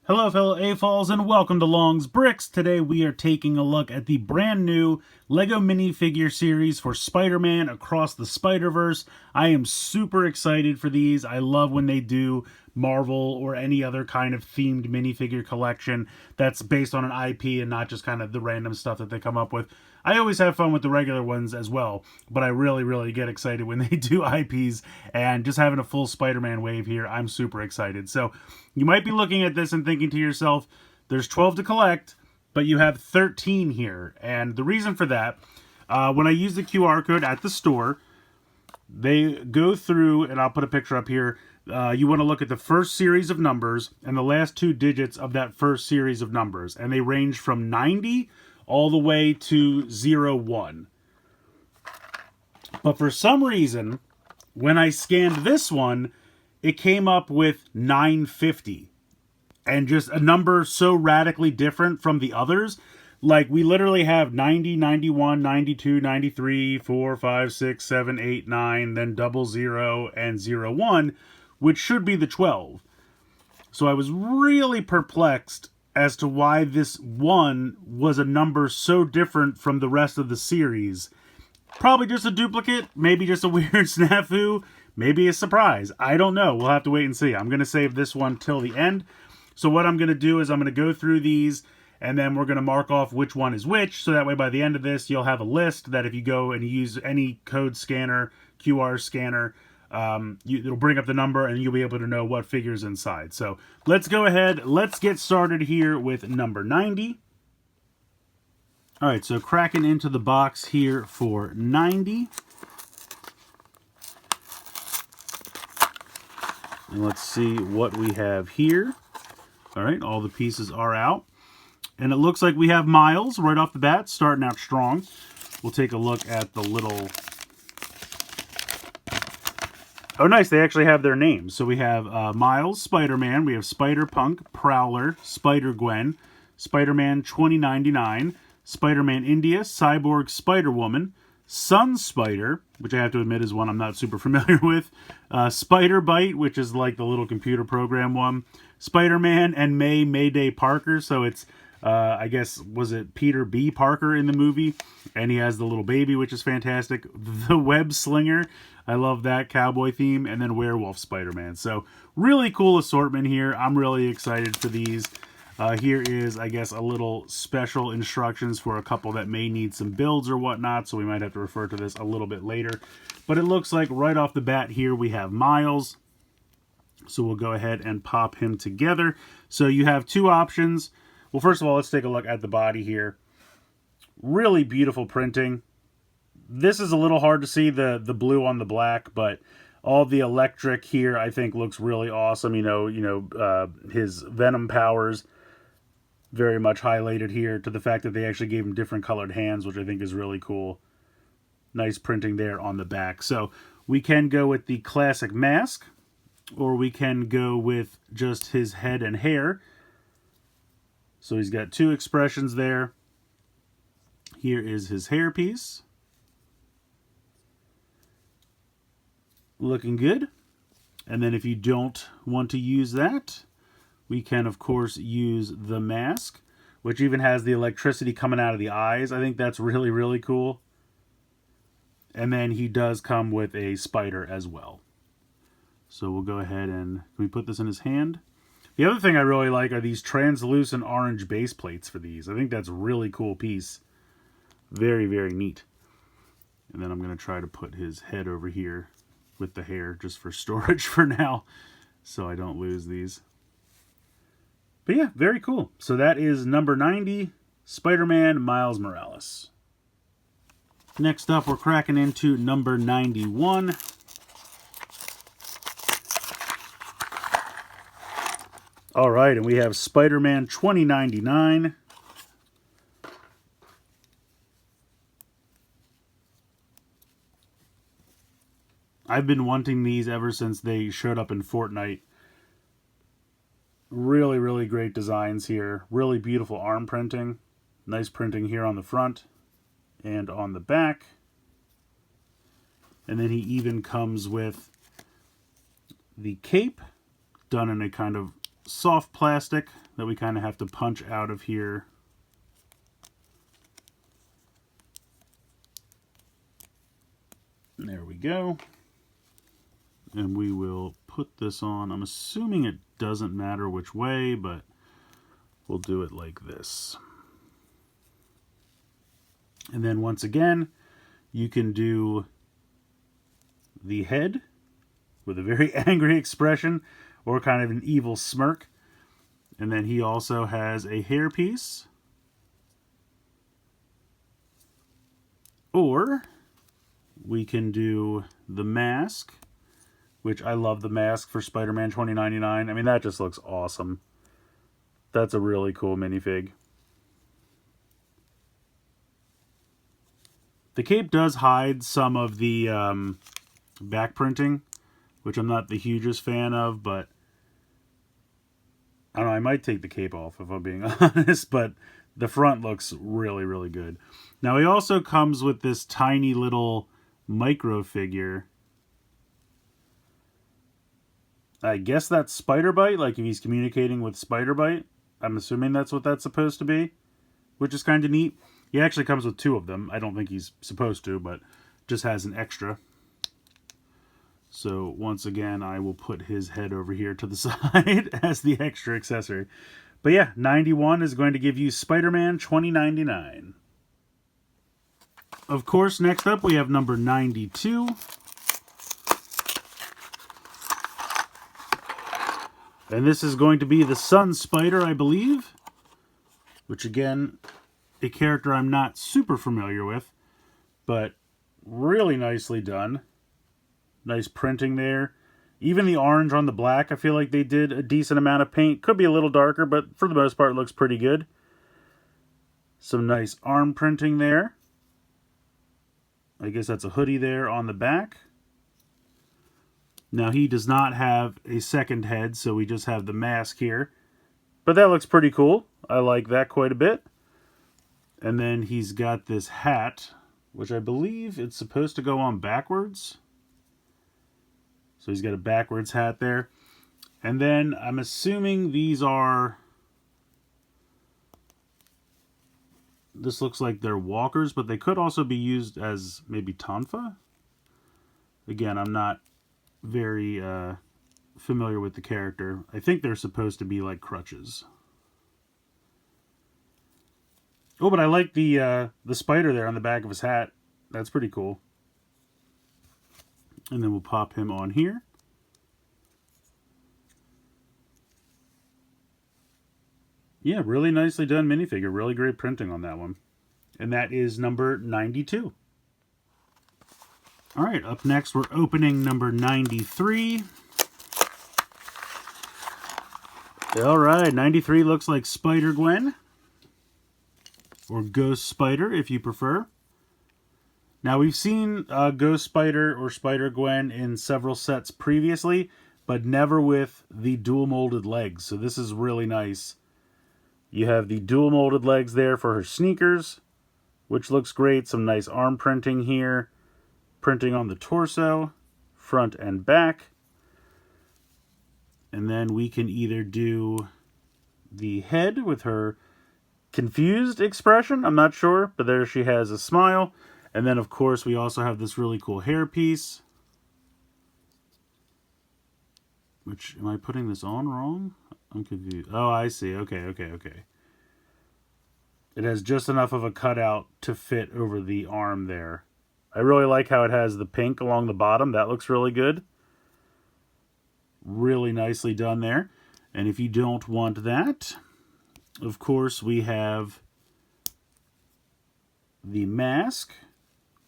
Hello fellow AFOLs and welcome to Long's Bricks. Today we are taking a look at the brand new LEGO minifigure series for Spider-Man Across the Spider-Verse. I am super excited for these. I love when they do Marvel or any other kind of themed minifigure collection that's based on an IP and not just kind of the random stuff that they come up with. I always have fun with the regular ones as well, but I really get excited when they do IPs, and just having a full Spider-Man wave here, I'm super excited. So you might be looking at this and thinking to yourself, there's 12 to collect, but you have 13 here. And the reason for that, when I use the QR code at the store, they go through, and I'll put a picture up here, you want to look at the first series of numbers and the last two digits of that first series of numbers. And they range from 90 all the way to 01. But for some reason, when I scanned this one, it came up with 950. And just a number so radically different from the others. Like, we literally have 90, 91, 92, 93, 4, 5, 6, 7, 8, 9, then 00 and 01, which should be the 12. So I was really perplexed as to why this one was a number so different from the rest of the series. Probably just a duplicate, maybe just a weird snafu, maybe a surprise. I don't know. We'll have to wait and see. I'm going to save this one till the end. So what I'm going to do is I'm going to go through these, and then we're going to mark off which one is which, so that way by the end of this, you'll have a list that if you go and you use any code scanner, QR scanner, it'll bring up the number, and you'll be able to know what figure's inside. So let's go ahead. Let's get started here with number 90. All right, so cracking into the box here for 90. And let's see what we have here. All right, all the pieces are out. And it looks like we have Miles right off the bat, starting out strong. We'll take a look at the little... Oh, nice, they actually have their names. So we have Miles, Spider-Man, we have Spider-Punk, Prowler, Spider-Gwen, Spider-Man 2099, Spider-Man India, Cyborg, Spider-Woman, Sun Spider, which I have to admit is one I'm not super familiar with, Spider-Byte, which is like the little computer program one, Spider-Man, and Mayday Parker. So it's, I guess, was it Peter B. Parker in the movie? And he has the little baby, which is fantastic. The Webslinger, I love that cowboy theme. And then Werewolf Spider-Man. So really cool assortment here. I'm really excited for these. Here is, I guess, a little special instructions for a couple that may need some builds or whatnot, so we might have to refer to this a little bit later. But it looks like right off the bat here we have Miles. So we'll go ahead and pop him together. So you have two options. Well, first of all, let's take a look at the body here. Really beautiful printing. This is a little hard to see, the blue on the black, but all the electric here I think looks really awesome. His Venom powers very much highlighted here, to the fact that they actually gave him different colored hands, which I think is really cool. Nice printing there on the back. So we can go with the classic mask, or we can go with just his head and hair. So he's got two expressions there. Here is his hairpiece. Looking good. And then if you don't want to use that, we can, of course, use the mask, which even has the electricity coming out of the eyes. I think that's really cool. And then he does come with a spider as well. So we'll go ahead and... Can we put this in his hand? The other thing I really like are these translucent orange base plates for these. I think that's a really cool piece. Very neat. And then I'm going to try to put his head over here with the hair just for storage for now, so I don't lose these. But yeah, very cool. So that is number 90, Spider-Man Miles Morales. Next up, we're cracking into number 91. All right, and we have Spider-Man 2099. I've been wanting these ever since they showed up in Fortnite. Really great designs here. Really beautiful arm printing. Nice printing here on the front and on the back. And then he even comes with the cape, done in a kind of soft plastic that we kind of have to punch out of here. There we go. And we will put this on. I'm assuming it doesn't matter which way, but we'll do it like this. And then once again, you can do the head with a very angry expression or kind of an evil smirk. And then he also has a hairpiece. Or we can do the mask, which I love the mask for Spider-Man 2099. I mean, that just looks awesome. That's a really cool minifig. The cape does hide some of the back printing, which I'm not the hugest fan of, but I don't know, I might take the cape off if I'm being honest, but the front looks really, really good. Now, he also comes with this tiny little micro figure. I guess that's Spider-Byte, like if he's communicating with Spider-Byte. I'm assuming that's what that's supposed to be, which is kind of neat. He actually comes with 2 of them. I don't think he's supposed to, but just has an extra. So once again, I will put his head over here to the side as the extra accessory. But yeah, 91 is going to give you Spider-Man 2099. Of course, next up we have number 92. And this is going to be the Sun Spider, I believe. Which again, a character I'm not super familiar with, but really nicely done. Nice printing there. Even the orange on the black, I feel like they did a decent amount of paint. Could be a little darker, but for the most part, it looks pretty good. Some nice arm printing there. I guess that's a hoodie there on the back. Now, he does not have a second head, so we just have the mask here. But that looks pretty cool. I like that quite a bit. And then he's got this hat, which I believe it's supposed to go on backwards. So he's got a backwards hat there. And then I'm assuming these are... This looks like they're walkers, but they could also be used as maybe tonfa. Again, I'm not very familiar with the character. I think they're supposed to be like crutches. Oh, but I like the spider there on the back of his hat. That's pretty cool. And then we'll pop him on here. Yeah, really nicely done minifigure. Really great printing on that one. And that is number 92. All right, up next we're opening number 93. All right, 93 looks like Spider-Gwen. Or Ghost Spider, if you prefer. Now, we've seen Ghost Spider or Spider-Gwen in several sets previously, but never with the dual molded legs. So this is really nice. You have the dual molded legs there for her sneakers, which looks great. Some nice arm printing here. Printing on the torso, front and back. And then we can either do the head with her confused expression. I'm not sure, but there she has a smile. And then, of course, we also have this really cool hairpiece. Which, am I putting this on wrong? I'm confused. Oh, I see. Okay. It has just enough of a cutout to fit over the arm there. I really like how it has the pink along the bottom. That looks really good. Really nicely done there. And if you don't want that, of course, we have the mask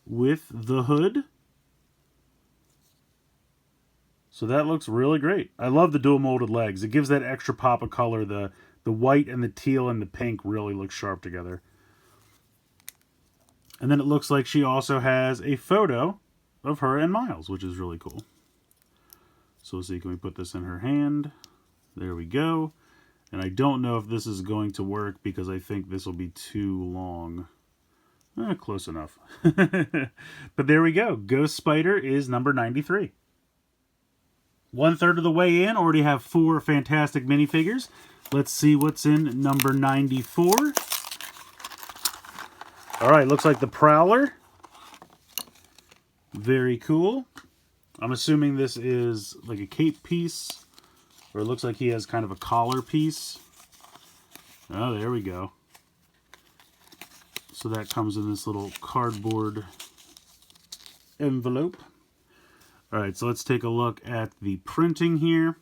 with the hood. So that looks really great. I love the dual molded legs. It gives that extra pop of color. The white and the teal and the pink really look sharp together. And then it looks like she also has a photo of her and Miles, which is really cool. So let's see, can we put this in her hand? There we go. And I don't know if this is going to work because I think this will be too long. Close enough. But there we go. Ghost Spider is number 93. 1/3 of the way in, already have 4 fantastic minifigures. Let's see what's in number 94. All right, looks like the Prowler. Very cool. I'm assuming this is like a cape piece, or it looks like he has kind of a collar piece. Oh, there we go. So that comes in this little cardboard envelope. All right, so let's take a look at the printing here.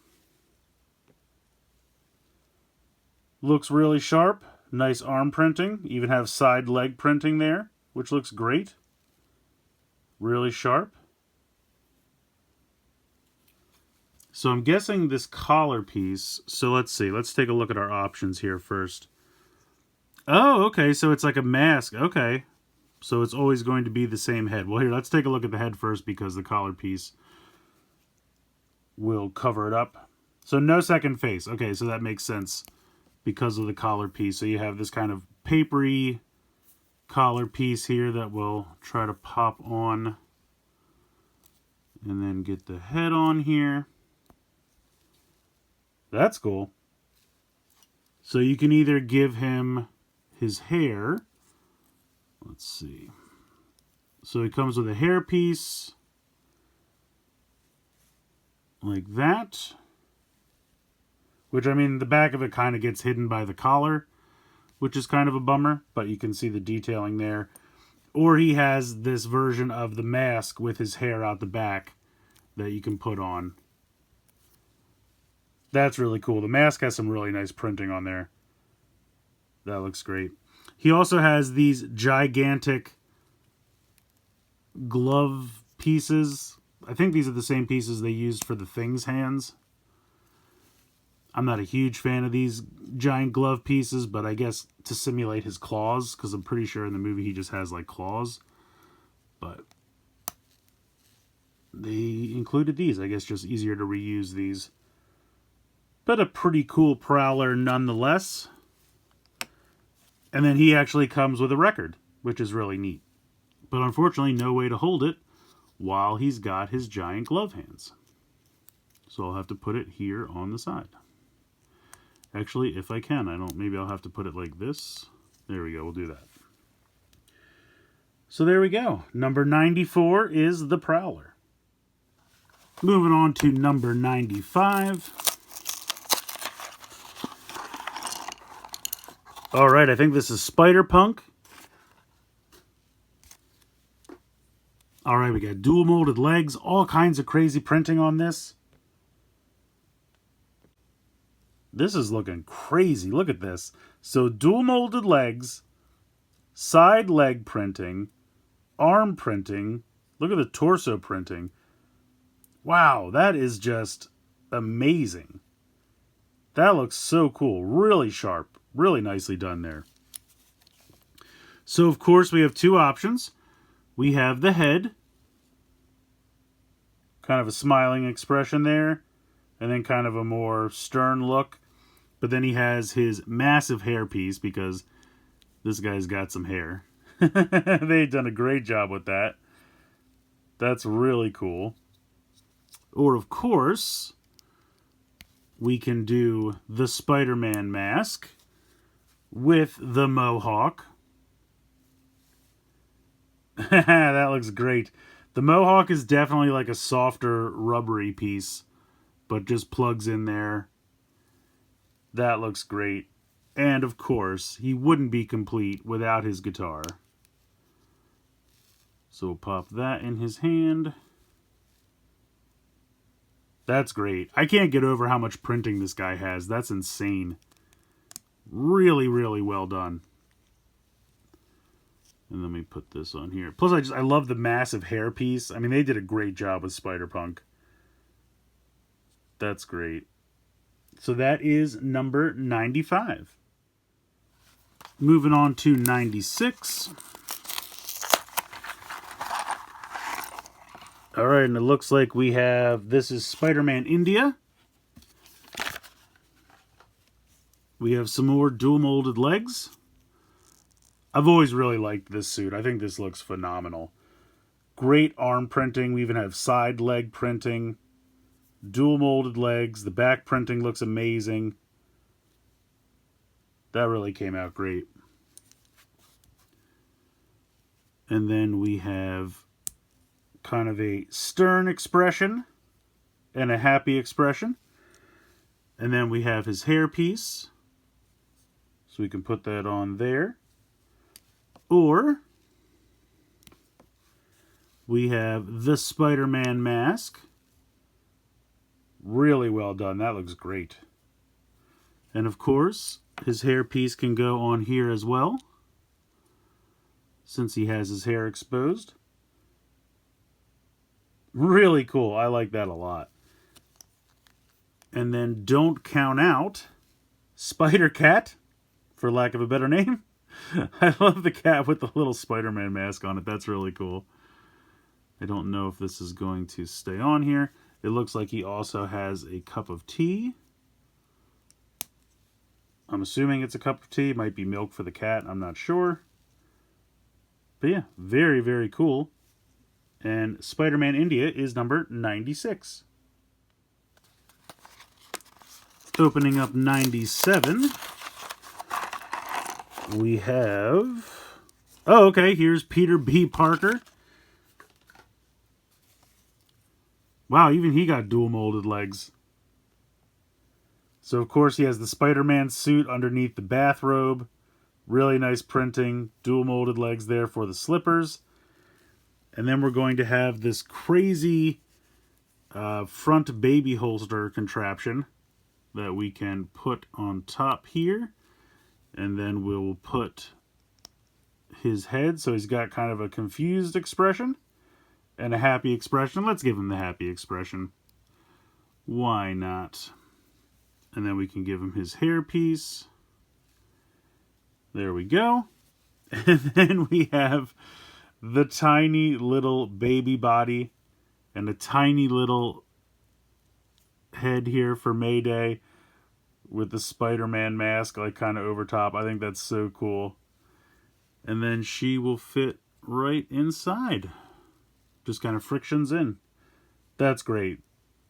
Looks really sharp. Nice arm printing. Even have side leg printing there, which looks great. Really sharp. So I'm guessing this collar piece, so let's see. Let's take a look at our options here first. Oh, okay, so it's like a mask. Okay. So it's always going to be the same head. Well, here, let's take a look at the head first because the collar piece will cover it up. So no second face. Okay, so that makes sense because of the collar piece. So you have this kind of papery collar piece here that will try to pop on and then get the head on here. That's cool. So you can either give him his hair. Let's see. So it comes with a hair piece like that. Which, I mean, the back of it kind of gets hidden by the collar, which is kind of a bummer, but you can see the detailing there. Or he has this version of the mask with his hair out the back that you can put on. That's really cool. The mask has some really nice printing on there. That looks great. He also has these gigantic glove pieces. I think these are the same pieces they used for the Thing's hands. I'm not a huge fan of these giant glove pieces, but I guess to simulate his claws, because I'm pretty sure in the movie he just has like claws. But they included these. I guess just easier to reuse these. But a pretty cool Prowler nonetheless. And then he actually comes with a record, which is really neat. But unfortunately, no way to hold it while he's got his giant glove hands. So I'll have to put it here on the side. Actually, if I can, maybe I'll have to put it like this. There we go, we'll do that. So there we go. Number 94 is the Prowler. Moving on to number 95. All right, I think this is Spider-Punk. All right, we got dual molded legs, all kinds of crazy printing on this. This is looking crazy. Look at this. So dual molded legs, side leg printing, arm printing. Look at the torso printing. Wow, that is just amazing. That looks so cool. Really sharp. Really nicely done there. So, of course, we have 2 options. We have the head. Kind of a smiling expression there. And then kind of a more stern look. But then he has his massive hair piece because this guy's got some hair. They've done a great job with that. That's really cool. Or, of course, we can do the Spider-Man mask with the mohawk. That looks great. The mohawk is definitely like a softer, rubbery piece, but just plugs in there. That looks great. And, of course, he wouldn't be complete without his guitar. So we'll pop that in his hand. That's great. I can't get over how much printing this guy has. That's insane. Really, really well done. And let me put this on here. Plus, I love the massive hair piece. I mean, they did a great job with Spider-Punk. That's great. So that is number 95. Moving on to 96. All right, and it looks like we have, this is Spider-Man India. We have some more dual molded legs. I've always really liked this suit. I think this looks phenomenal. Great arm printing. We even have side leg printing. Dual molded legs. The back printing looks amazing. That really came out great. And then we have kind of a stern expression and a happy expression. And then we have his hairpiece. So we can put that on there. Or we have the Spider-Man mask. Really well done. That looks great. And of course, his hairpiece can go on here as well, since he has his hair exposed. Really cool. I like that a lot. And then don't count out Spider-Cat, for lack of a better name. I love the cat with the little Spider-Man mask on it. That's really cool. I don't know if this is going to stay on here. It looks like he also has a cup of tea. I'm assuming it's a cup of tea. It might be milk for the cat. I'm not sure. But yeah, very, very cool. And Spider-Man India is number 96. Opening up 97. We have... Oh, okay. Here's Peter B. Parker. Wow, even he got dual molded legs. So, of course, he has the Spider-Man suit underneath the bathrobe. Really nice printing. Dual molded legs there for the slippers. And then we're going to have this crazy front baby holster contraption that we can put on top here. And then we'll put his head. So he's got kind of a confused expression and a happy expression. Let's give him the happy expression. Why not? And then we can give him his hairpiece. There we go. And then we have the tiny little baby body and a tiny little head here for Mayday with the Spider-Man mask like kind of over top. I think that's so cool. And then she will fit right inside. Just kind of frictions in. That's great.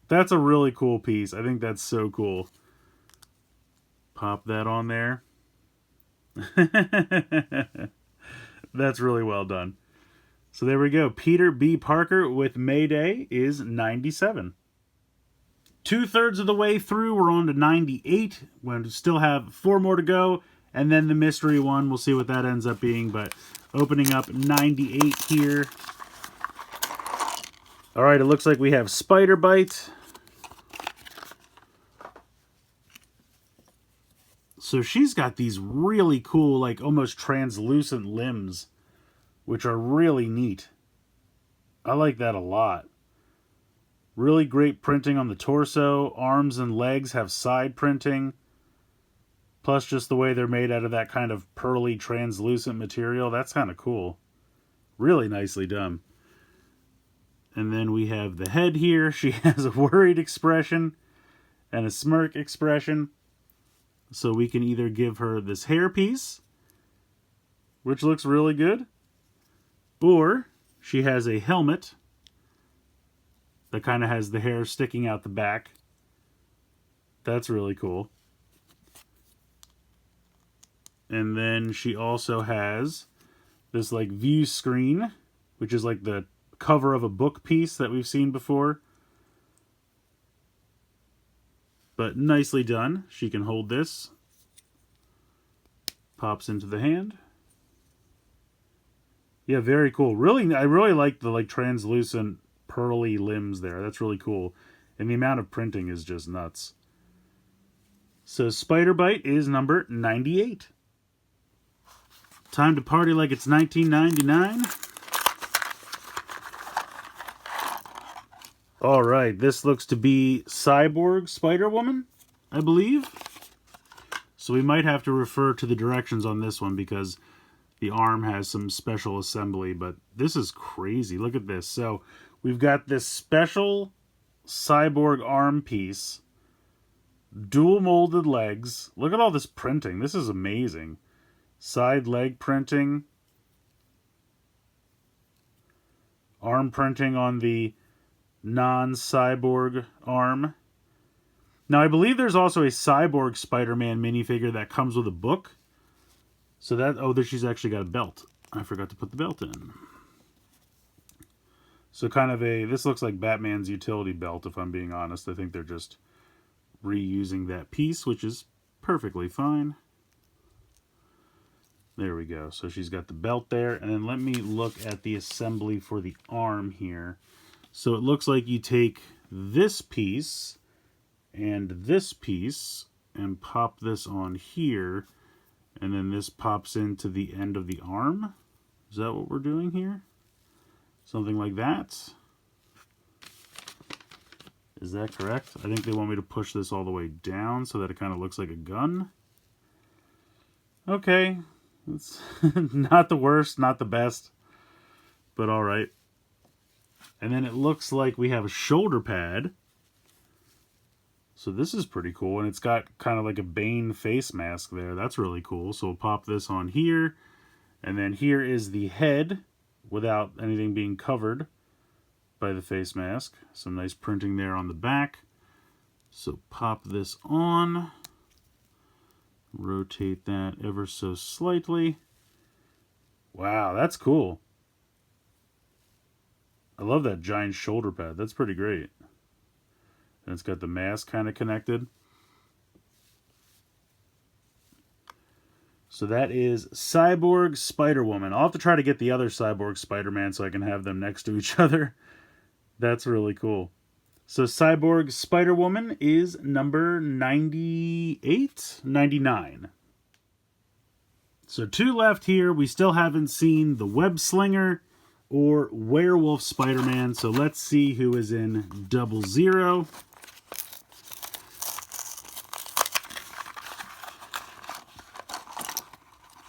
That's a really cool piece. I think that's so cool. Pop that on there. That's really well done. So there we go. Peter B. Parker with Mayday is 97. 2/3 of the way through, we're on to 98. We still have 4 more to go. And then the mystery one, we'll see what that ends up being. But opening up 98 here. All right, it looks like we have Spider-Byte. So she's got these really cool, like almost translucent limbs, which are really neat. I like that a lot. Really great printing on the torso. Arms and legs have side printing. Plus just the way they're made out of that kind of pearly translucent material. That's kind of cool. Really nicely done. And then we have the head here. She has a worried expression and a smirk expression. So we can either give her this hairpiece, which looks really good, or she has a helmet that kind of has the hair sticking out the back. That's really cool. And then she also has this like view screen, which is like the cover of a book piece that we've seen before. But nicely done. She can hold this. Pops into the hand. Yeah, very cool. Really, I really like the like translucent pearly limbs there. That's really cool. And the amount of printing is just nuts. So Spider-Byte is number 98. Time to party like it's 1999. All right, this looks to be Cyborg Spider-Woman, I believe. So we might have to refer to the directions on this one because the arm has some special assembly, but this is crazy. Look at this. So we've got this special Cyborg arm piece, dual molded legs. Look at all this printing. This is amazing. Side leg printing. Arm printing on the non-cyborg arm. Now, I believe there's also a Cyborg Spider-Man minifigure that comes with a book. So that, oh, there she's actually got a belt. I forgot to put the belt in. So kind of a, this looks like Batman's utility belt, if I'm being honest. I think they're just reusing that piece, which is perfectly fine. There we go. So she's got the belt there. And then let me look at the assembly for the arm here. So it looks like you take this piece and this piece and pop this on here. And then this pops into the end of the arm. Is that what we're doing here? Something like that. Is that correct? I think they want me to push this all the way down so that it kind of looks like a gun. Okay. It's not the worst, not the best, but all right. And then it looks like we have a shoulder pad. So this is pretty cool. And it's got kind of like a Bane face mask there. That's really cool. So we'll pop this on here. And then here is the head without anything being covered by the face mask. Some nice printing there on the back. So pop this on. Rotate that ever so slightly. Wow, that's cool. I love that giant shoulder pad. That's pretty great. And it's got the mask kind of connected. So that is Cyborg Spider-Woman. I'll have to try to get the other Cyborg Spider-Man so I can have them next to each other. That's really cool. So Cyborg Spider-Woman is number 98? 99. So 2 left here. We still haven't seen the Webslinger or Werewolf Spider-Man. So let's see who is in 00.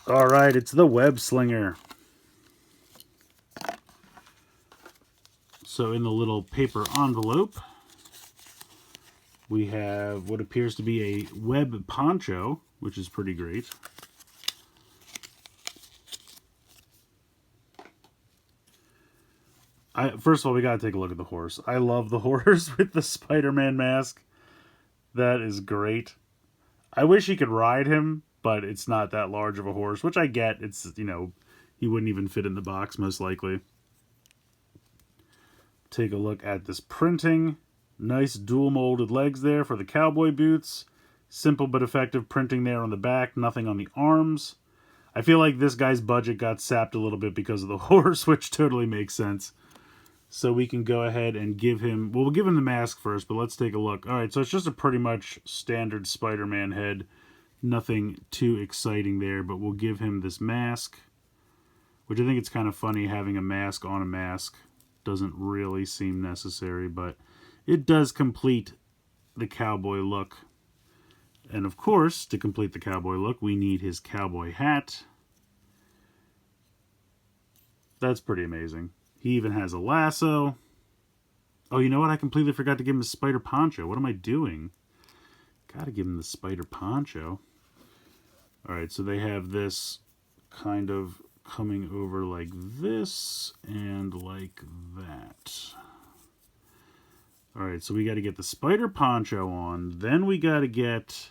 All right, it's the Webslinger. So in the little paper envelope, we have what appears to be a web poncho, which is pretty great. First of all, we got to take a look at the horse. I love the horse with the Spider-Man mask. That is great. I wish he could ride him, but it's not that large of a horse, which I get. It's, you know, he wouldn't even fit in the box, most likely. Take a look at this printing. Nice dual molded legs there for the cowboy boots. Simple but effective printing there on the back. Nothing on the arms. I feel like this guy's budget got sapped a little bit because of the horse, which totally makes sense. So we can go ahead and give him... Well, we'll give him the mask first, but let's take a look. All right, so it's just a pretty much standard Spider-Man head. Nothing too exciting there, but we'll give him this mask, which I think it's kind of funny having a mask on a mask. Doesn't really seem necessary, but it does complete the cowboy look. And of course, to complete the cowboy look, we need his cowboy hat. That's pretty amazing. He even has a lasso. Oh, you know what? I completely forgot to give him the spider poncho. What am I doing? Gotta give him the spider poncho. Alright, so they have this kind of coming over like this and like that. Alright, so we got to get the spider poncho on. Then we got to get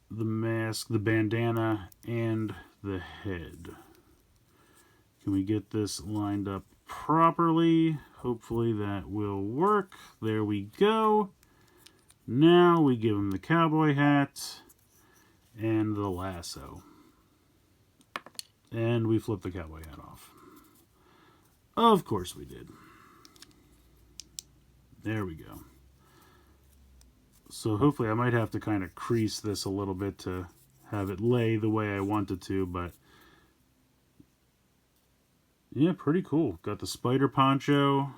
the mask, the bandana, and the head. Can we get this lined up properly? Hopefully that will work. There we go. Now we give him the cowboy hat and the lasso. And we flip the cowboy hat off. Of course we did. There we go. So hopefully I might have to kind of crease this a little bit to have it lay the way I want it to, but yeah, pretty cool. Got the spider poncho,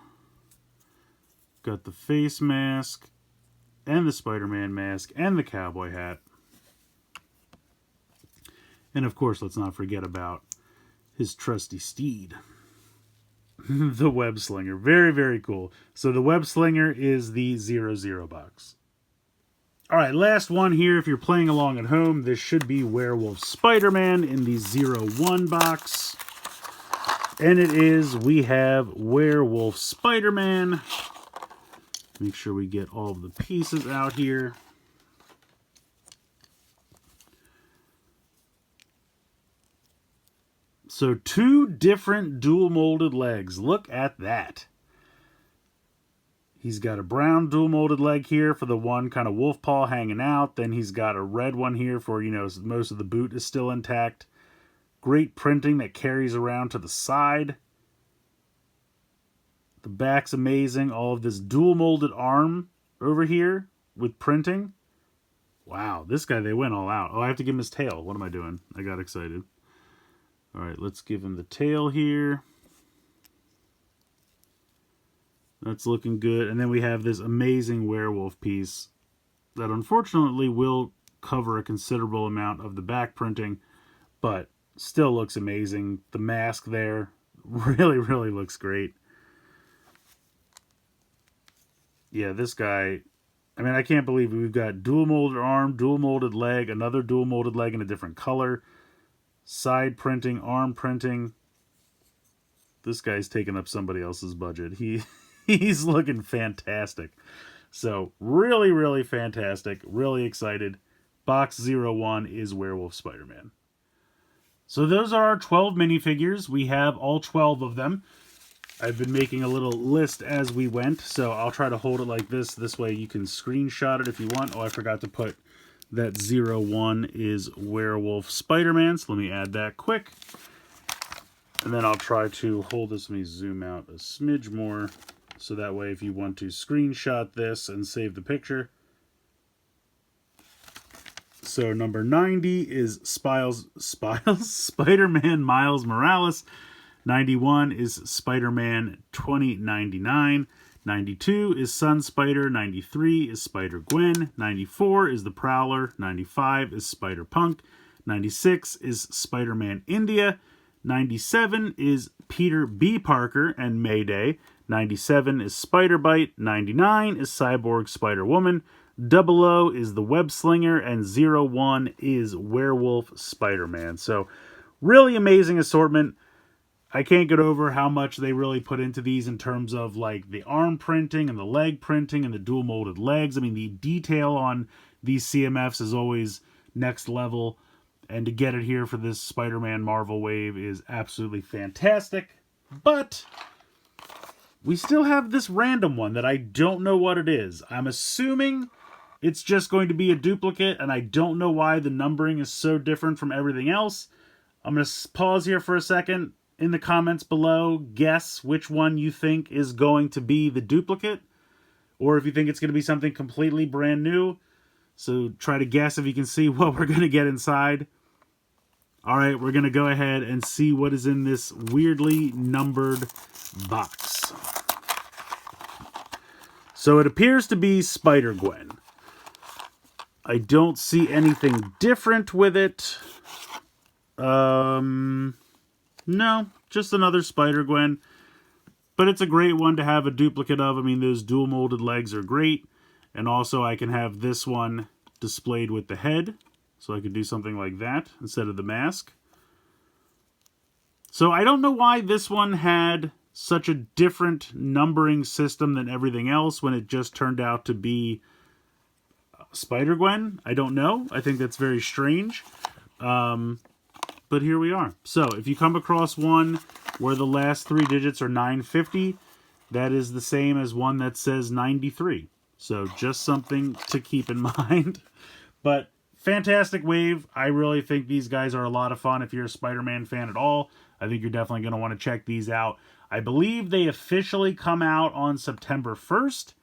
got the face mask, and the Spider-Man mask, and the cowboy hat. And of course, let's not forget about his trusty steed, the Webslinger. Very, very cool. So the Webslinger is the 00 box. Alright, last one here. If you're playing along at home, this should be Werewolf Spider-Man in the 01 box. And we have Werewolf Spider-Man. Make sure we get all of the pieces out here. So 2 different dual molded legs. Look at that. He's got a brown dual molded leg here for the one kind of wolf paw hanging out. Then he's got a red one here for, you know, most of the boot is still intact. Great printing that carries around to the side. The back's amazing. All of this dual molded arm over here with printing. Wow, this guy, they went all out. Oh, I have to give him his tail. What am I doing? I got excited. All right, let's give him the tail here. That's looking good. And then we have this amazing werewolf piece that unfortunately will cover a considerable amount of the back printing, but still looks amazing. The mask there really, really looks great. Yeah, this guy, I mean, I can't believe we've got dual molded arm, dual molded leg, another dual molded leg in a different color, side printing, arm printing. This guy's taking up somebody else's budget. He's looking fantastic. So, really, really fantastic. Really excited. Box 01 is Werewolf Spider-Man. So those are our 12 minifigures. We have all 12 of them. I've been making a little list as we went, so I'll try to hold it like this. This way you can screenshot it if you want. Oh, I forgot to put that 01 is Werewolf Spider-Man, so let me add that quick. And then I'll try to hold this. Let me zoom out a smidge more, so that way if you want to screenshot this and save the picture. So number 90 is Spider-Man Miles Morales. 91 is Spider-Man 2099. 92 is Sun Spider. 93 is Spider-Gwen. 94 is the Prowler. 95 is Spider-Punk. 96 is Spider-Man India. 97 is Peter B. Parker and Mayday. 97 is Spider-Byte. 99 is Cyborg Spider-Woman. 00 is the Webslinger, and 01 is Werewolf Spider-Man. So, really amazing assortment. I can't get over how much they really put into these in terms of like the arm printing and the leg printing and the dual molded legs. I mean, the detail on these CMFs is always next level. And to get it here for this Spider-Man Marvel wave is absolutely fantastic. But we still have this random one that I don't know what it is. I'm assuming it's just going to be a duplicate, and I don't know why the numbering is so different from everything else. I'm going to pause here for a second. In the comments below, guess which one you think is going to be the duplicate, or if you think it's going to be something completely brand new. So try to guess if you can see what we're going to get inside. All right, we're going to go ahead and see what is in this weirdly numbered box. So it appears to be Spider-Gwen. I don't see anything different with it. No, just another Spider-Gwen. But it's a great one to have a duplicate of. I mean, those dual molded legs are great. And also I can have this one displayed with the head. So I could do something like that instead of the mask. So I don't know why this one had such a different numbering system than everything else when it just turned out to be Spider-Gwen. I don't know. I think that's very strange. But here we are. So if you come across one where the last 3 digits are 950, that is the same as one that says 93. So just something to keep in mind. But fantastic wave. I really think these guys are a lot of fun if you're a Spider-Man fan at all. I think you're definitely going to want to check these out. I believe they officially come out on September 1st.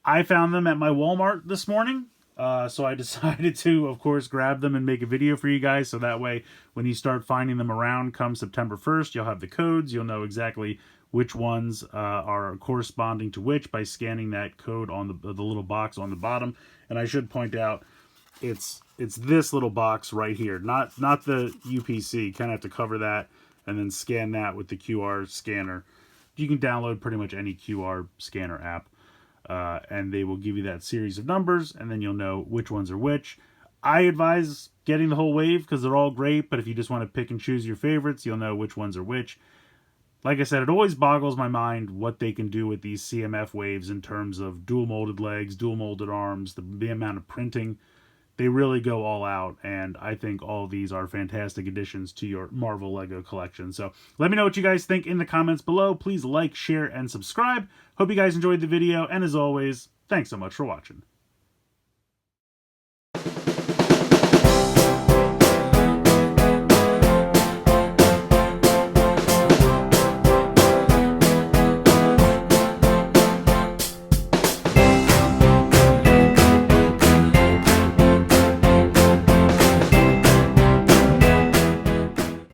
I found them at my Walmart this morning. So I decided to, of course, grab them and make a video for you guys. So that way, when you start finding them around come September 1st, you'll have the codes. You'll know exactly which ones are corresponding to which by scanning that code on the little box on the bottom. And I should point out, it's this little box right here, not the UPC. You kind of have to cover that and then scan that with the QR scanner. You can download pretty much any QR scanner app. And they will give you that series of numbers, and then you'll know which ones are which. I advise getting the whole wave because they're all great, but if you just want to pick and choose your favorites, you'll know which ones are which. Like I said, it always boggles my mind what they can do with these CMF waves in terms of dual molded legs, dual molded arms, the amount of printing. They really go all out, and I think all of these are fantastic additions to your Marvel Lego collection. So let me know what you guys think in the comments below. Please like, share, and subscribe. Hope you guys enjoyed the video, and as always, thanks so much for watching.